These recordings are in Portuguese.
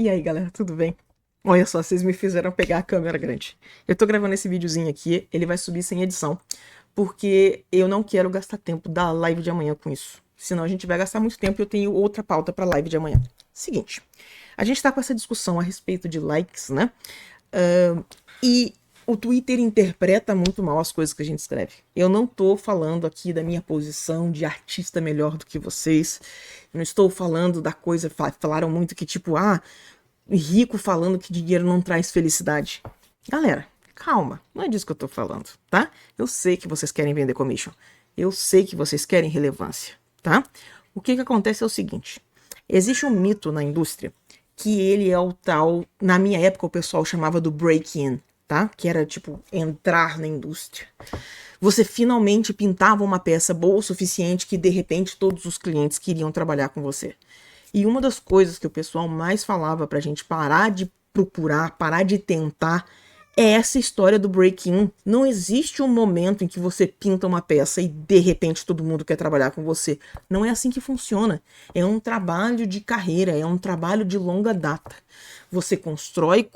E aí, galera, tudo bem? Olha só, vocês me fizeram pegar a câmera grande. Eu tô gravando esse videozinho aqui, ele vai subir sem edição, porque eu não quero gastar tempo da live de amanhã com isso. Senão a gente vai gastar muito tempo e eu tenho outra pauta pra live de amanhã. Seguinte, a gente tá com essa discussão a respeito de likes, né? E o Twitter interpreta muito mal as coisas que a gente escreve. Eu não tô falando aqui da minha posição de artista melhor do que vocês. Eu não estou falando da coisa. Falaram muito que, tipo, rico falando que dinheiro não traz felicidade. Galera, calma. Não é disso que eu tô falando, tá? Eu sei que vocês querem vender commission. Eu sei que vocês querem relevância, tá? O que acontece é o seguinte. Existe um mito na indústria que ele é o tal, na minha época o pessoal chamava do break-in, tá? Que era tipo entrar na indústria. Você finalmente pintava uma peça boa o suficiente que de repente todos os clientes queriam trabalhar com você. E uma das coisas que o pessoal mais falava pra gente parar de procurar, parar de tentar, é essa história do break-in. Não existe um momento em que você pinta uma peça e de repente todo mundo quer trabalhar com você. Não é assim que funciona. É um trabalho de carreira, é um trabalho de longa data. Você constrói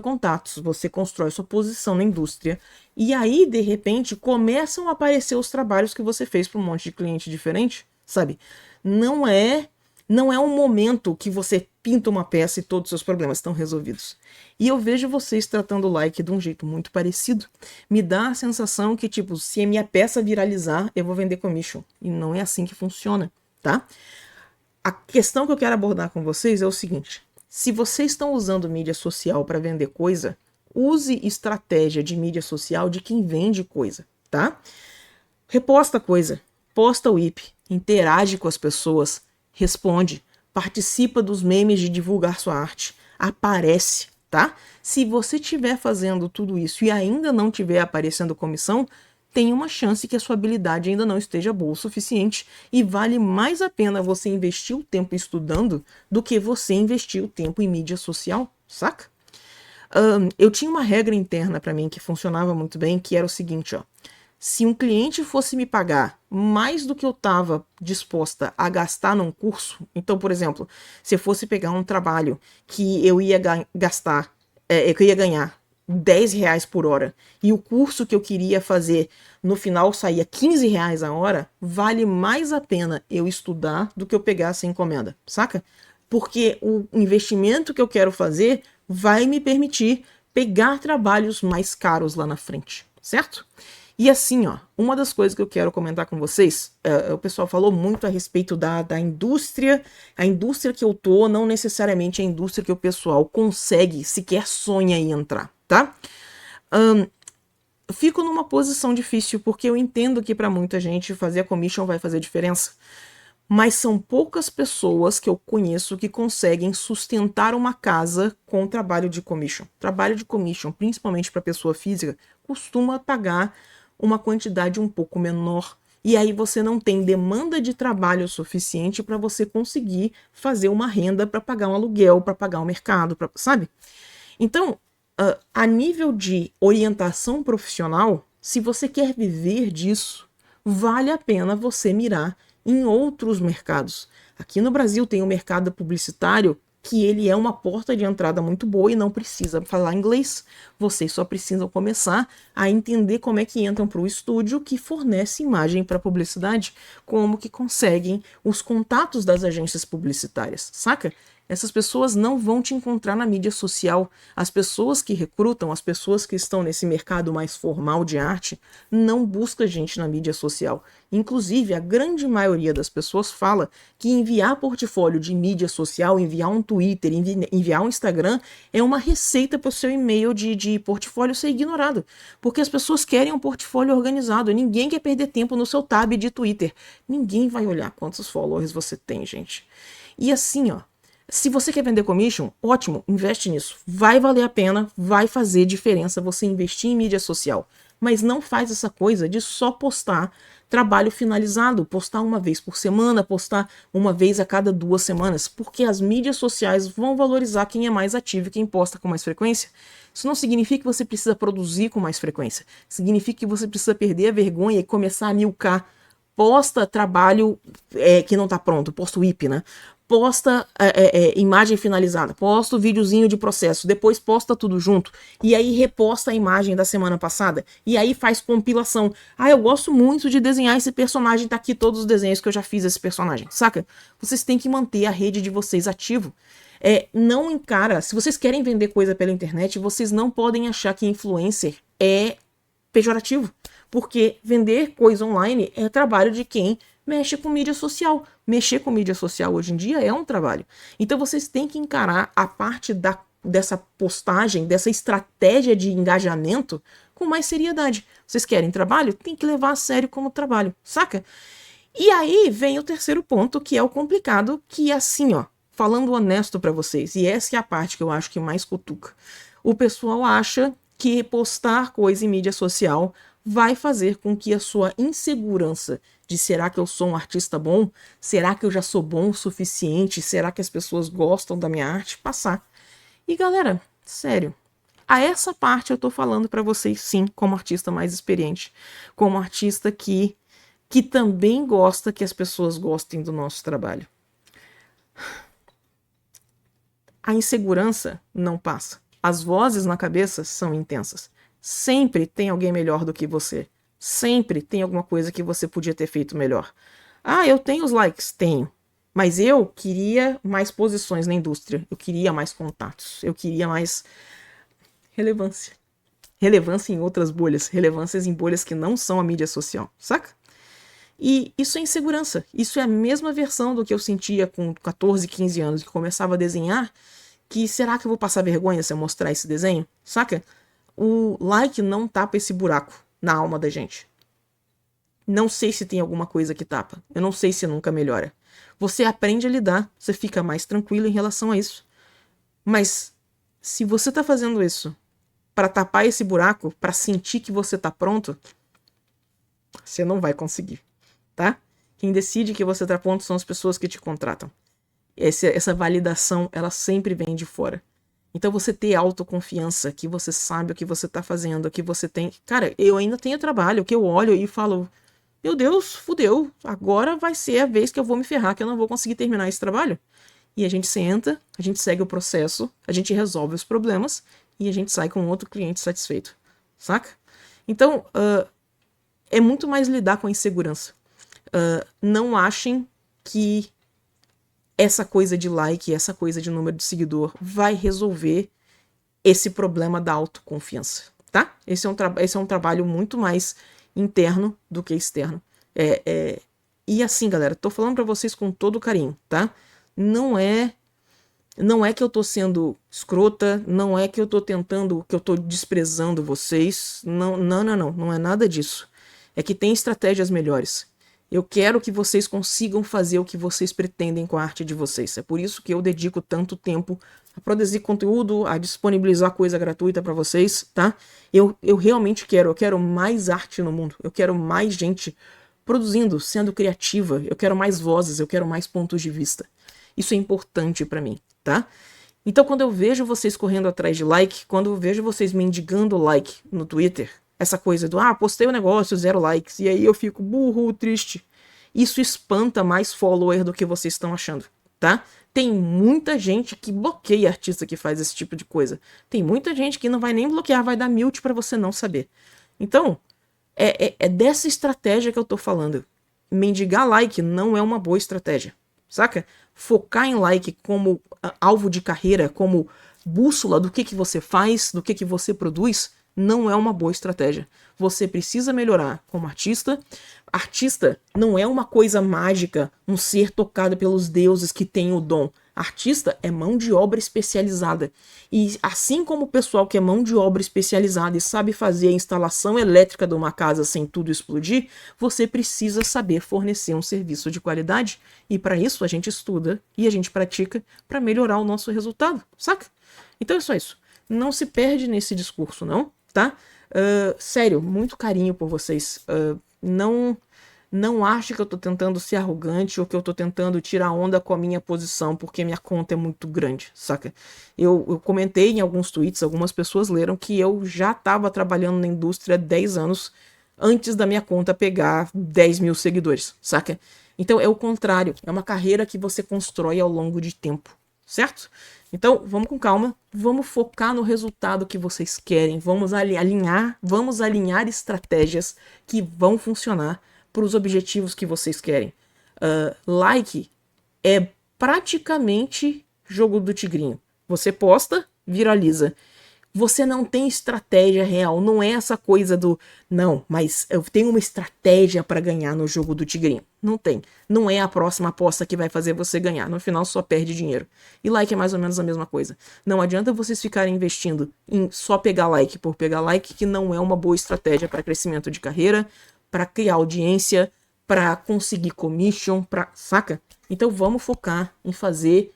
contatos, você constrói sua posição na indústria e aí de repente começam a aparecer os trabalhos que você fez para um monte de cliente diferente, sabe? Não é não é um momento que você pinta uma peça e todos os seus problemas estão resolvidos. E eu vejo vocês tratando o like de um jeito muito parecido. Me dá a sensação que, tipo, se a minha peça viralizar, eu vou vender commission. E não é assim que funciona, tá? A questão que eu quero abordar com vocês é o seguinte: se vocês estão usando mídia social para vender coisa, use estratégia de mídia social de quem vende coisa, tá? Reposta coisa, posta o IP, interage com as pessoas, responde, participa dos memes de divulgar sua arte, aparece, tá? Se você estiver fazendo tudo isso e ainda não estiver aparecendo comissão, tem uma chance que a sua habilidade ainda não esteja boa o suficiente e vale mais a pena você investir o tempo estudando do que você investir o tempo em mídia social, saca? Eu tinha uma regra interna para mim que funcionava muito bem, que era o seguinte, ó. Se um cliente fosse me pagar mais do que eu estava disposta a gastar num curso, então, por exemplo, se eu fosse pegar um trabalho que eu ia gastar, que eu ia ganhar R$ 10 por hora, e o curso que eu queria fazer no final saía R$ 15 a hora, vale mais a pena eu estudar do que eu pegar essa encomenda, saca? Porque o investimento que eu quero fazer vai me permitir pegar trabalhos mais caros lá na frente, certo? E assim, ó, uma das coisas que eu quero comentar com vocês, o pessoal falou muito a respeito da indústria, a indústria que eu tô, não necessariamente a indústria que o pessoal consegue, sequer sonha em entrar, tá? Eu fico numa posição difícil, porque eu entendo que para muita gente fazer a commission vai fazer diferença, mas são poucas pessoas que eu conheço que conseguem sustentar uma casa com trabalho de commission. Trabalho de commission, principalmente para pessoa física, costuma pagar uma quantidade um pouco menor. E aí você não tem demanda de trabalho suficiente para você conseguir fazer uma renda para pagar um aluguel, para pagar um mercado, sabe? Então, a nível de orientação profissional, se você quer viver disso, vale a pena você mirar em outros mercados. Aqui no Brasil tem o mercado publicitário, que ele é uma porta de entrada muito boa e não precisa falar inglês. Vocês só precisam começar a entender como é que entram para o estúdio que fornece imagem para publicidade, como que conseguem os contatos das agências publicitárias, saca? Essas pessoas não vão te encontrar na mídia social. As pessoas que recrutam, as pessoas que estão nesse mercado mais formal de arte, não busca gente na mídia social. Inclusive, a grande maioria das pessoas fala que enviar portfólio de mídia social, enviar um Twitter, enviar um Instagram, é uma receita para o seu e-mail de portfólio ser ignorado. Porque as pessoas querem um portfólio organizado. Ninguém quer perder tempo no seu tab de Twitter. Ninguém vai olhar quantos followers você tem, gente. E assim, ó. Se você quer vender commission, ótimo, investe nisso. Vai valer a pena, vai fazer diferença você investir em mídia social. Mas não faz essa coisa de só postar trabalho finalizado, postar uma vez por semana, postar uma vez a cada 2 semanas, porque as mídias sociais vão valorizar quem é mais ativo e quem posta com mais frequência. Isso não significa que você precisa produzir com mais frequência. Significa que você precisa perder a vergonha e começar a milcar. Posta trabalho que não tá pronto, posta o IP, né? posta imagem finalizada, posta o videozinho de processo, depois posta tudo junto, e aí reposta a imagem da semana passada, e aí faz compilação. Ah, eu gosto muito de desenhar esse personagem, tá aqui todos os desenhos que eu já fiz desse personagem, saca? Vocês têm que manter a rede de vocês ativo. Não encara, se vocês querem vender coisa pela internet, vocês não podem achar que influencer é pejorativo, porque vender coisa online é trabalho de quem mexe com mídia social. Mexer com mídia social hoje em dia é um trabalho. Então vocês têm que encarar a parte dessa postagem, dessa estratégia de engajamento com mais seriedade. Vocês querem trabalho? Tem que levar a sério como trabalho, saca? E aí vem o terceiro ponto, que é o complicado, que é assim, ó, falando honesto pra vocês, e essa é a parte que eu acho que mais cutuca. O pessoal acha que postar coisa em mídia social vai fazer com que a sua insegurança de será que eu sou um artista bom? Será que eu já sou bom o suficiente? Será que as pessoas gostam da minha arte? Passar. E galera, sério, a essa parte eu tô falando pra vocês sim, como artista mais experiente, como artista que também gosta que as pessoas gostem do nosso trabalho. A insegurança não passa. As vozes na cabeça são intensas. Sempre tem alguém melhor do que você. Sempre tem alguma coisa que você podia ter feito melhor. Ah, eu tenho os likes? Tenho. Mas eu queria mais posições na indústria. Eu queria mais contatos. Eu queria mais relevância. Relevância em outras bolhas. Relevâncias em bolhas que não são a mídia social. Saca? E isso é insegurança. Isso é a mesma versão do que eu sentia com 14, 15 anos, que começava a desenhar, que será que eu vou passar vergonha se eu mostrar esse desenho? Saca? O like não tapa esse buraco na alma da gente. Não sei se tem alguma coisa que tapa. Eu não sei se nunca melhora. Você aprende a lidar, você fica mais tranquilo em relação a isso. Mas se você tá fazendo isso para tapar esse buraco, para sentir que você tá pronto, você não vai conseguir, tá? Quem decide que você tá pronto são as pessoas que te contratam. Essa validação, ela sempre vem de fora. Então você ter autoconfiança, que você sabe o que você tá fazendo, que você tem... Cara, eu ainda tenho trabalho, que eu olho e falo, meu Deus, fudeu, agora vai ser a vez que eu vou me ferrar, que eu não vou conseguir terminar esse trabalho. E a gente senta, a gente segue o processo, a gente resolve os problemas e a gente sai com outro cliente satisfeito, saca? Então, é muito mais lidar com a insegurança. Não achem que essa coisa de like, essa coisa de número de seguidor vai resolver esse problema da autoconfiança, tá? Esse é um trabalho muito mais interno do que externo. E assim, galera, tô falando pra vocês com todo carinho, tá? Não é que eu tô sendo escrota, não é que eu tô tentando, que eu tô desprezando vocês, não é nada disso. É que tem estratégias melhores. Eu quero que vocês consigam fazer o que vocês pretendem com a arte de vocês. É por isso que eu dedico tanto tempo a produzir conteúdo, a disponibilizar coisa gratuita pra vocês, tá? Eu realmente quero mais arte no mundo. Eu quero mais gente produzindo, sendo criativa. Eu quero mais vozes, eu quero mais pontos de vista. Isso é importante pra mim, tá? Então quando eu vejo vocês correndo atrás de like, quando eu vejo vocês mendigando like no Twitter, essa coisa do, postei o negócio, 0 likes, e aí eu fico burro, triste. Isso espanta mais follower do que vocês estão achando, tá? Tem muita gente que bloqueia artista que faz esse tipo de coisa. Tem muita gente que não vai nem bloquear, vai dar mute pra você não saber. Então, é dessa estratégia que eu tô falando. Mendigar like não é uma boa estratégia, saca? Focar em like como alvo de carreira, como bússola do que você faz, do que você produz, não é uma boa estratégia. Você precisa melhorar como artista. Artista não é uma coisa mágica, um ser tocado pelos deuses que tem o dom. Artista é mão de obra especializada. E assim como o pessoal que é mão de obra especializada e sabe fazer a instalação elétrica de uma casa sem tudo explodir, você precisa saber fornecer um serviço de qualidade. E para isso a gente estuda e a gente pratica para melhorar o nosso resultado, saca? Então é só isso. Não se perde nesse discurso, não, tá? Sério, muito carinho por vocês. Não acho que eu tô tentando ser arrogante ou que eu tô tentando tirar onda com a minha posição, porque minha conta é muito grande, saca? Eu comentei em alguns tweets, algumas pessoas leram que eu já tava trabalhando na indústria há 10 anos antes da minha conta pegar 10 mil seguidores, saca? Então é o contrário, é uma carreira que você constrói ao longo de tempo, certo? Então vamos com calma, vamos focar no resultado que vocês querem, vamos alinhar estratégias que vão funcionar para os objetivos que vocês querem. Like é praticamente jogo do tigrinho. Você posta, viraliza. Você não tem estratégia real, não é essa coisa do não, mas eu tenho uma estratégia para ganhar no jogo do tigrinho. Não tem. Não é a próxima aposta que vai fazer você ganhar. No final só perde dinheiro. E like é mais ou menos a mesma coisa. Não adianta vocês ficarem investindo em só pegar like por pegar like, que não é uma boa estratégia para crescimento de carreira, para criar audiência, para conseguir commission, saca? Então vamos focar em fazer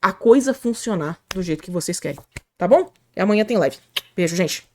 a coisa funcionar do jeito que vocês querem, tá bom? E amanhã tem live. Beijo, gente.